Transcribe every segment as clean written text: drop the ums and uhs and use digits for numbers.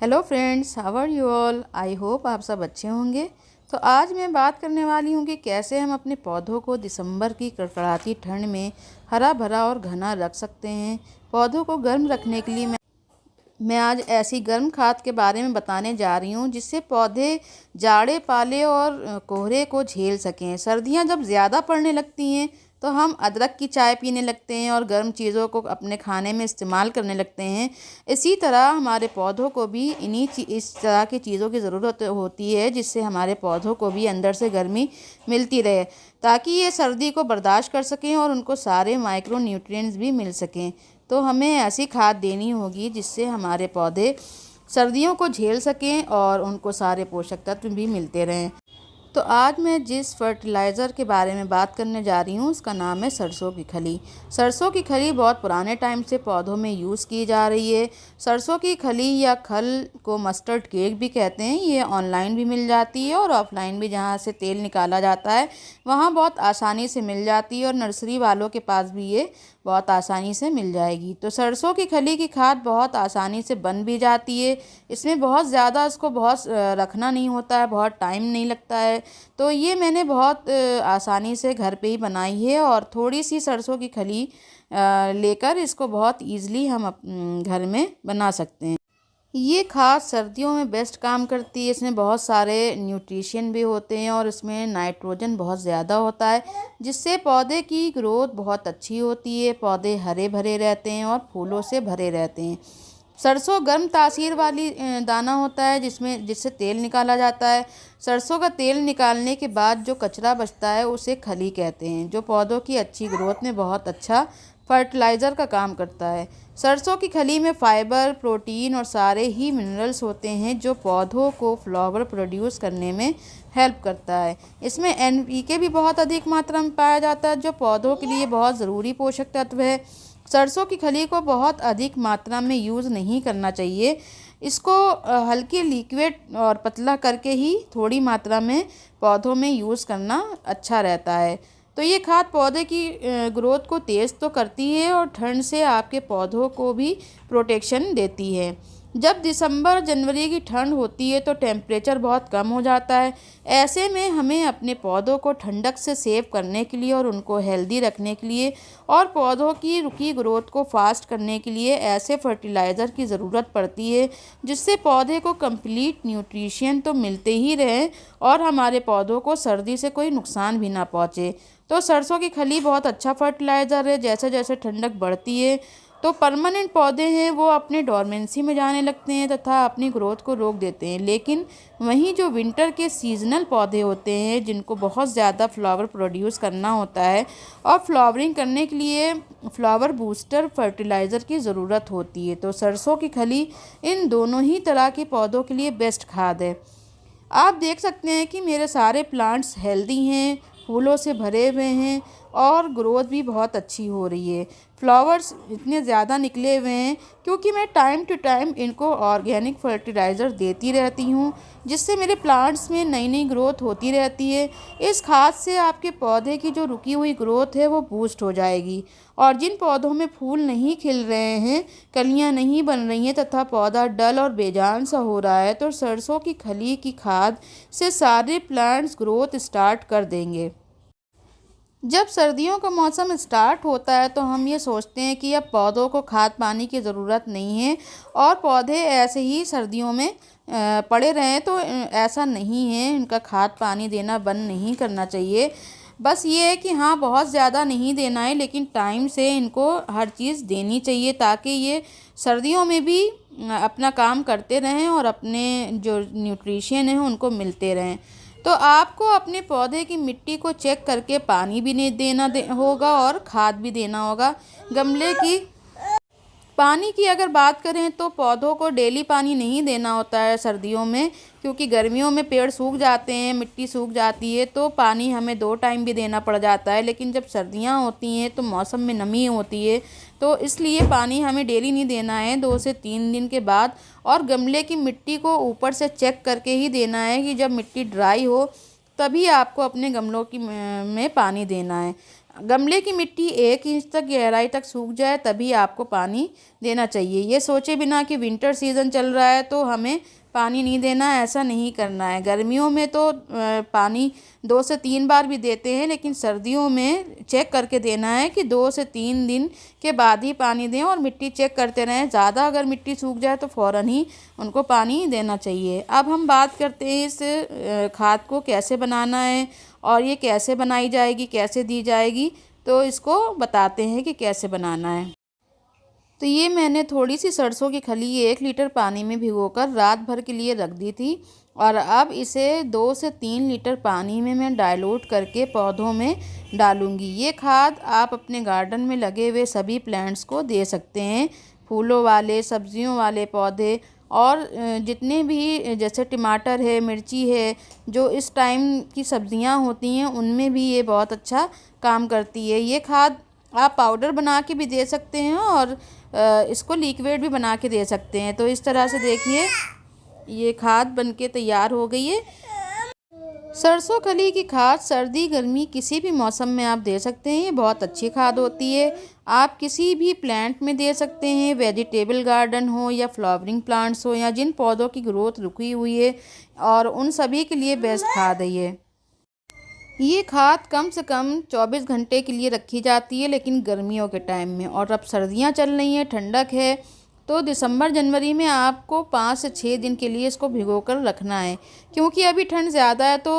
Hello friends, how are you all. I hope आप सब अच्छे होंगे। तो आज मैं बात करने वाली हूँ कि कैसे हम अपने पौधों को दिसंबर की कड़कड़ाती ठंड में हरा भरा और घना रख सकते हैं। पौधों को गर्म रखने के लिए मैं आज ऐसी गर्म खाद के बारे में बताने जा रही हूँ जिससे पौधे जाड़े पाले और कोहरे को झेल सकें। सर्दियाँ जब ज़्यादा पड़ने लगती हैं तो हम अदरक की चाय पीने लगते हैं और गर्म चीज़ों को अपने खाने में इस्तेमाल करने लगते हैं। इसी तरह हमारे पौधों को भी इस तरह की चीज़ों की ज़रूरत होती है जिससे हमारे पौधों को भी अंदर से गर्मी मिलती रहे, ताकि ये सर्दी को बर्दाश्त कर सकें और उनको सारे माइक्रो न्यूट्रिएंट्स भी मिल सकें। तो हमें ऐसी खाद देनी होगी जिससे हमारे पौधे सर्दियों को झेल सकें और उनको सारे पोषक तत्व भी मिलते रहें। तो आज मैं जिस फर्टिलाइज़र के बारे में बात करने जा रही हूँ उसका नाम है सरसों की खली। सरसों की खली बहुत पुराने टाइम से पौधों में यूज़ की जा रही है। सरसों की खली या खल को मस्टर्ड केक भी कहते हैं। ये ऑनलाइन भी मिल जाती है और ऑफलाइन भी, जहाँ से तेल निकाला जाता है वहाँ बहुत आसानी से मिल जाती है, और नर्सरी वालों के पास भी ये बहुत आसानी से मिल जाएगी। तो सरसों की खली की खाद बहुत आसानी से बन भी जाती है। इसमें बहुत ज़्यादा इसको बहुत रखना नहीं होता है, बहुत टाइम नहीं लगता है। तो ये मैंने बहुत आसानी से घर पे ही बनाई है, और थोड़ी सी सरसों की खली लेकर इसको बहुत ईज़िली हम घर में बना सकते हैं। ये खाद सर्दियों में बेस्ट काम करती है। इसमें बहुत सारे न्यूट्रिशन भी होते हैं और इसमें नाइट्रोजन बहुत ज़्यादा होता है, जिससे पौधे की ग्रोथ बहुत अच्छी होती है। पौधे हरे भरे रहते हैं और फूलों से भरे रहते हैं। सरसों गर्म तासीर वाली दाना होता है जिससे तेल निकाला जाता है। सरसों का तेल निकालने के बाद जो कचरा बचता है उसे खली कहते हैं, जो पौधों की अच्छी ग्रोथ में बहुत अच्छा फर्टिलाइज़र का काम करता है। सरसों की खली में फाइबर, प्रोटीन और सारे ही मिनरल्स होते हैं जो पौधों को फ्लावर प्रोड्यूस करने में हेल्प करता है। इसमें एनपीके भी बहुत अधिक मात्रा में पाया जाता है, जो पौधों के लिए बहुत ज़रूरी पोषक तत्व है। सरसों की खली को बहुत अधिक मात्रा में यूज़ नहीं करना चाहिए। इसको हल्की लिक्विड और पतला करके ही थोड़ी मात्रा में पौधों में यूज़ करना अच्छा रहता है। तो ये खाद पौधे की ग्रोथ को तेज़ तो करती है और ठंड से आपके पौधों को भी प्रोटेक्शन देती है। जब दिसंबर जनवरी की ठंड होती है तो टेम्परेचर बहुत कम हो जाता है। ऐसे में हमें अपने पौधों को ठंडक से सेव करने के लिए और उनको हेल्दी रखने के लिए और पौधों की रुकी ग्रोथ को फास्ट करने के लिए ऐसे फर्टिलाइज़र की ज़रूरत पड़ती है जिससे पौधे को कंप्लीट न्यूट्रिशन तो मिलते ही रहे और हमारे पौधों को सर्दी से कोई नुकसान भी ना पहुँचे। तो सरसों की खली बहुत अच्छा फर्टिलाइज़र है। जैसे जैसे ठंडक बढ़ती है तो परमानेंट पौधे हैं वो अपने डोरमेंसी में जाने लगते हैं तथा अपनी ग्रोथ को रोक देते हैं। लेकिन वहीं जो विंटर के सीजनल पौधे होते हैं जिनको बहुत ज़्यादा फ्लावर प्रोड्यूस करना होता है और फ्लावरिंग करने के लिए फ्लावर बूस्टर फर्टिलाइज़र की ज़रूरत होती है, तो सरसों की खली इन दोनों ही तरह के पौधों के लिए बेस्ट खाद है। आप देख सकते हैं कि मेरे सारे प्लांट्स हेल्दी हैं, फूलों से भरे हुए हैं और ग्रोथ भी बहुत अच्छी हो रही है। फ्लावर्स इतने ज़्यादा निकले हुए हैं क्योंकि मैं टाइम टू टाइम इनको ऑर्गेनिक फर्टिलाइज़र देती रहती हूँ, जिससे मेरे प्लांट्स में नई नई ग्रोथ होती रहती है। इस खाद से आपके पौधे की जो रुकी हुई ग्रोथ है वो बूस्ट हो जाएगी, और जिन पौधों में फूल नहीं खिल रहे हैं, कलियाँ नहीं बन रही हैं तथा पौधा डल और बेजान सा हो रहा है, तो सरसों की खली की खाद से सारे प्लांट्स ग्रोथ स्टार्ट कर देंगे। जब सर्दियों का मौसम स्टार्ट होता है तो हम ये सोचते हैं कि अब पौधों को खाद पानी की ज़रूरत नहीं है और पौधे ऐसे ही सर्दियों में पड़े रहें, तो ऐसा नहीं है। इनका खाद पानी देना बंद नहीं करना चाहिए। बस ये है कि हाँ, बहुत ज़्यादा नहीं देना है, लेकिन टाइम से इनको हर चीज़ देनी चाहिए ताकि ये सर्दियों में भी अपना काम करते रहें और अपने जो न्यूट्रिशन है उनको मिलते रहें। तो आपको अपने पौधे की मिट्टी को चेक करके पानी भी नहीं होगा और खाद भी देना होगा। गमले की पानी की अगर बात करें तो पौधों को डेली पानी नहीं देना होता है सर्दियों में, क्योंकि गर्मियों में पेड़ सूख जाते हैं, मिट्टी सूख जाती है, तो पानी हमें 2 टाइम भी देना पड़ जाता है। लेकिन जब सर्दियां होती हैं तो मौसम में नमी होती है, तो इसलिए पानी हमें डेली नहीं देना है, 2 से 3 दिन के बाद। और गमले की मिट्टी को ऊपर से चेक करके ही देना है कि जब मिट्टी ड्राई हो तभी आपको अपने गमलों की में पानी देना है। गमले की मिट्टी 1 इंच तक गहराई तक सूख जाए तभी आपको पानी देना चाहिए। ये सोचे बिना कि विंटर सीज़न चल रहा है तो हमें पानी नहीं देना, ऐसा नहीं करना है। गर्मियों में तो पानी 2 से 3 बार भी देते हैं, लेकिन सर्दियों में चेक करके देना है कि 2 से 3 दिन के बाद ही पानी दें और मिट्टी चेक करते रहें। ज़्यादा अगर मिट्टी सूख जाए तो फ़ौरन ही उनको पानी देना चाहिए। अब हम बात करते हैं इस खाद को कैसे बनाना है और ये कैसे बनाई जाएगी, कैसे दी जाएगी। तो इसको बताते हैं कि कैसे बनाना है। तो ये मैंने थोड़ी सी सरसों की खली 1 लीटर पानी में भिगोकर रात भर के लिए रख दी थी और अब इसे 2 से 3 लीटर पानी में मैं डाइल्यूट करके पौधों में डालूंगी। ये खाद आप अपने गार्डन में लगे हुए सभी प्लांट्स को दे सकते हैं, फूलों वाले, सब्जियों वाले पौधे और जितने भी, जैसे टमाटर है, मिर्ची है, जो इस टाइम की सब्जियां होती हैं उनमें भी ये बहुत अच्छा काम करती है। ये खाद आप पाउडर बना के भी दे सकते हैं और इसको लिक्विड भी बना के दे सकते हैं। तो इस तरह से देखिए ये खाद बनके तैयार हो गई है। सरसों खली की खाद सर्दी गर्मी किसी भी मौसम में आप दे सकते हैं। ये बहुत अच्छी खाद होती है। आप किसी भी प्लांट में दे सकते हैं, वेजिटेबल गार्डन हो या फ्लावरिंग प्लांट्स हो या जिन पौधों की ग्रोथ रुकी हुई है, और उन सभी के लिए बेस्ट खाद है ये खाद कम से कम 24 घंटे के लिए रखी जाती है, लेकिन गर्मियों के टाइम में। और अब सर्दियां चल रही हैं, ठंडक है, तो दिसंबर जनवरी में आपको 5 से 6 दिन के लिए इसको भिगोकर रखना है, क्योंकि अभी ठंड ज़्यादा है तो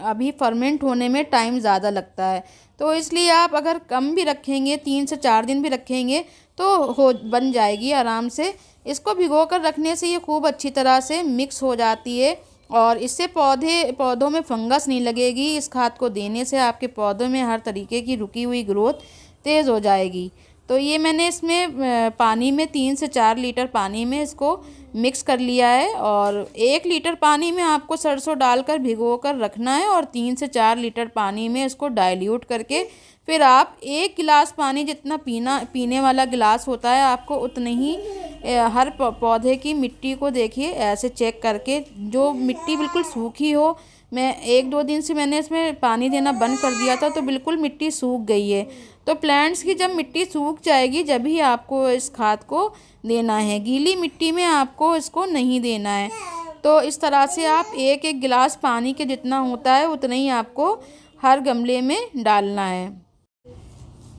अभी फर्मेंट होने में टाइम ज़्यादा लगता है। तो इसलिए आप अगर कम भी रखेंगे, 3 से 4 दिन भी रखेंगे तो बन जाएगी आराम से। इसको भिगोकर रखने से ये खूब अच्छी तरह से मिक्स हो जाती है और इससे पौधों में फंगस नहीं लगेगी। इस खाद को देने से आपके पौधों में हर तरीके की रुकी हुई ग्रोथ तेज़ हो जाएगी। तो ये मैंने इसमें पानी में 3 से 4 लीटर पानी में इसको मिक्स कर लिया है और 1 लीटर पानी में आपको सरसों डालकर भिगो कर रखना है और 3 से 4 लीटर पानी में इसको डाइल्यूट करके फिर आप 1 गिलास पानी जितना पीने वाला गिलास होता है आपको उतने ही हर पौधे की मिट्टी को देखिए ऐसे चेक करके, जो मिट्टी बिल्कुल सूखी हो। मैं 1-2 दिन से मैंने इसमें पानी देना बंद कर दिया था तो बिल्कुल मिट्टी सूख गई है। तो प्लांट्स की जब मिट्टी सूख जाएगी जब ही आपको इस खाद को देना है, गीली मिट्टी में आपको इसको नहीं देना है। तो इस तरह से आप 1-1 गिलास पानी के जितना होता है उतना ही आपको हर गमले में डालना है।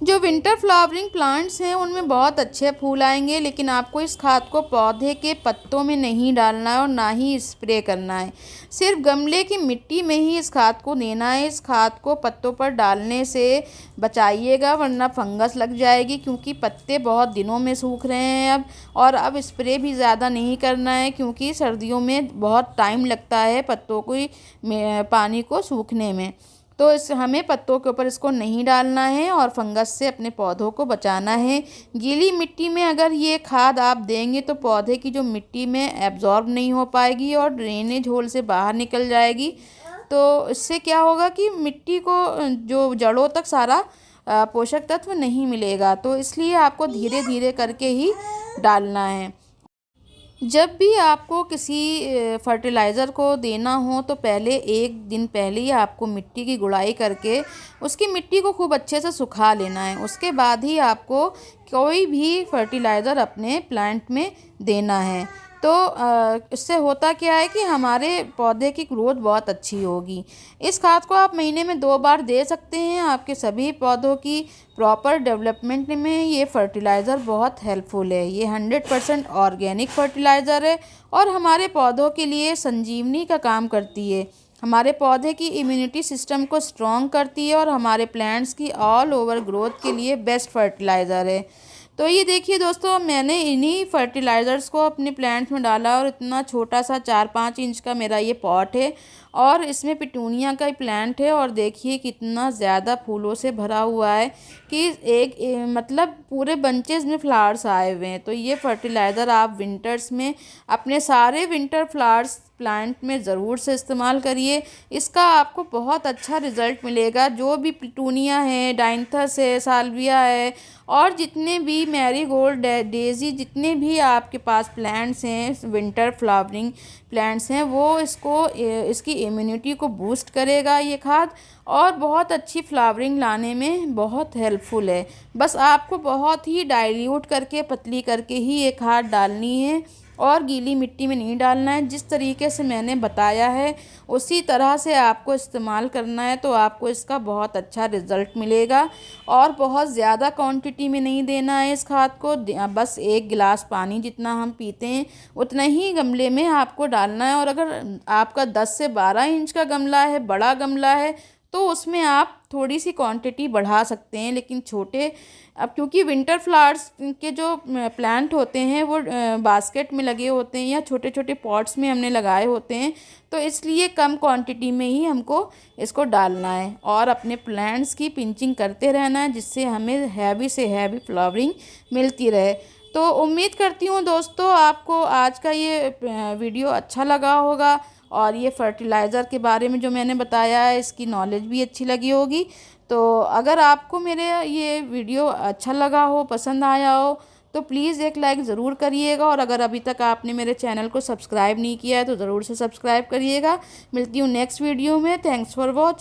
जो विंटर फ्लावरिंग प्लांट्स हैं उनमें बहुत अच्छे फूल आएंगे, लेकिन आपको इस खाद को पौधे के पत्तों में नहीं डालना है और ना ही स्प्रे करना है। सिर्फ गमले की मिट्टी में ही इस खाद को देना है। इस खाद को पत्तों पर डालने से बचाइएगा वरना फंगस लग जाएगी, क्योंकि पत्ते बहुत दिनों में सूख रहे हैं अब। और अब स्प्रे भी ज़्यादा नहीं करना है क्योंकि सर्दियों में बहुत टाइम लगता है पत्तों को पानी को सूखने में। तो हमें पत्तों के ऊपर इसको नहीं डालना है और फंगस से अपने पौधों को बचाना है। गीली मिट्टी में अगर ये खाद आप देंगे तो पौधे की जो मिट्टी में एब्जॉर्ब नहीं हो पाएगी और ड्रेनेज होल से बाहर निकल जाएगी। तो इससे क्या होगा कि मिट्टी को जो जड़ों तक सारा पोषक तत्व नहीं मिलेगा। तो इसलिए आपको धीरे धीरे करके ही डालना है। जब भी आपको किसी फर्टिलाइज़र को देना हो तो पहले 1 दिन पहले ही आपको मिट्टी की गुड़ाई करके उसकी मिट्टी को खूब अच्छे से सुखा लेना है। उसके बाद ही आपको कोई भी फर्टिलाइज़र अपने प्लांट में देना है। तो इससे होता क्या है कि हमारे पौधे की ग्रोथ बहुत अच्छी होगी। इस खाद को आप महीने में 2 बार दे सकते हैं। आपके सभी पौधों की प्रॉपर डेवलपमेंट में ये फर्टिलाइज़र बहुत हेल्पफुल है। ये 100% ऑर्गेनिक फर्टिलाइज़र है और हमारे पौधों के लिए संजीवनी का काम करती है। हमारे पौधे की इम्यूनिटी सिस्टम को स्ट्रॉन्ग करती है और हमारे प्लांट्स की ऑल ओवर ग्रोथ के लिए बेस्ट फर्टिलाइज़र है। तो ये देखिए दोस्तों, मैंने इन्हीं फर्टिलाइज़र्स को अपने प्लांट्स में डाला और इतना छोटा सा 4-5 इंच का मेरा ये पॉट है और इसमें पिटूनिया का प्लांट है। और देखिए कितना ज़्यादा फूलों से भरा हुआ है कि मतलब पूरे बंचेस में फ्लावर्स आए हुए हैं। तो ये फर्टिलाइज़र आप विंटर्स में अपने सारे विंटर फ्लावर्स प्लांट में ज़रूर से इस्तेमाल करिए। इसका आपको बहुत अच्छा रिज़ल्ट मिलेगा। जो भी पिटूनिया है, डाइंथस है, साल्विया है और जितने भी लिली, मैरीगोल्ड, डेज़ी, जितने भी आपके पास प्लांट्स हैं, विंटर फ्लावरिंग प्लांट्स हैं, वो इसकी इम्यूनिटी को बूस्ट करेगा ये खाद, और बहुत अच्छी फ्लावरिंग लाने में बहुत हेल्पफुल है। बस आपको बहुत ही डाइल्यूट करके, पतली करके ही ये खाद डालनी है और गीली मिट्टी में नहीं डालना है। जिस तरीके से मैंने बताया है उसी तरह से आपको इस्तेमाल करना है, तो आपको इसका बहुत अच्छा रिज़ल्ट मिलेगा। और बहुत ज़्यादा क्वांटिटी में नहीं देना है इस खाद को, बस 1 गिलास पानी जितना हम पीते हैं उतना ही गमले में आपको डालना है। और अगर आपका 10 से 12 इंच का गमला है, बड़ा गमला है, तो उसमें आप थोड़ी सी क्वांटिटी बढ़ा सकते हैं। लेकिन छोटे, अब क्योंकि विंटर फ्लावर्स के जो प्लांट होते हैं वो बास्केट में लगे होते हैं या छोटे छोटे पॉट्स में हमने लगाए होते हैं, तो इसलिए कम क्वांटिटी में ही हमको इसको डालना है और अपने प्लांट्स की पिंचिंग करते रहना है, जिससे हमें हैवी से हैवी फ्लावरिंग मिलती रहे। तो उम्मीद करती हूँ दोस्तों आपको आज का ये वीडियो अच्छा लगा होगा, और ये फर्टिलाइज़र के बारे में जो मैंने बताया है इसकी नॉलेज भी अच्छी लगी होगी। तो अगर आपको मेरे ये वीडियो अच्छा लगा हो, पसंद आया हो, तो प्लीज़ एक लाइक ज़रूर करिएगा। और अगर अभी तक आपने मेरे चैनल को सब्सक्राइब नहीं किया है तो ज़रूर से सब्सक्राइब करिएगा। मिलती हूँ नेक्स्ट वीडियो में। Thanks for watch.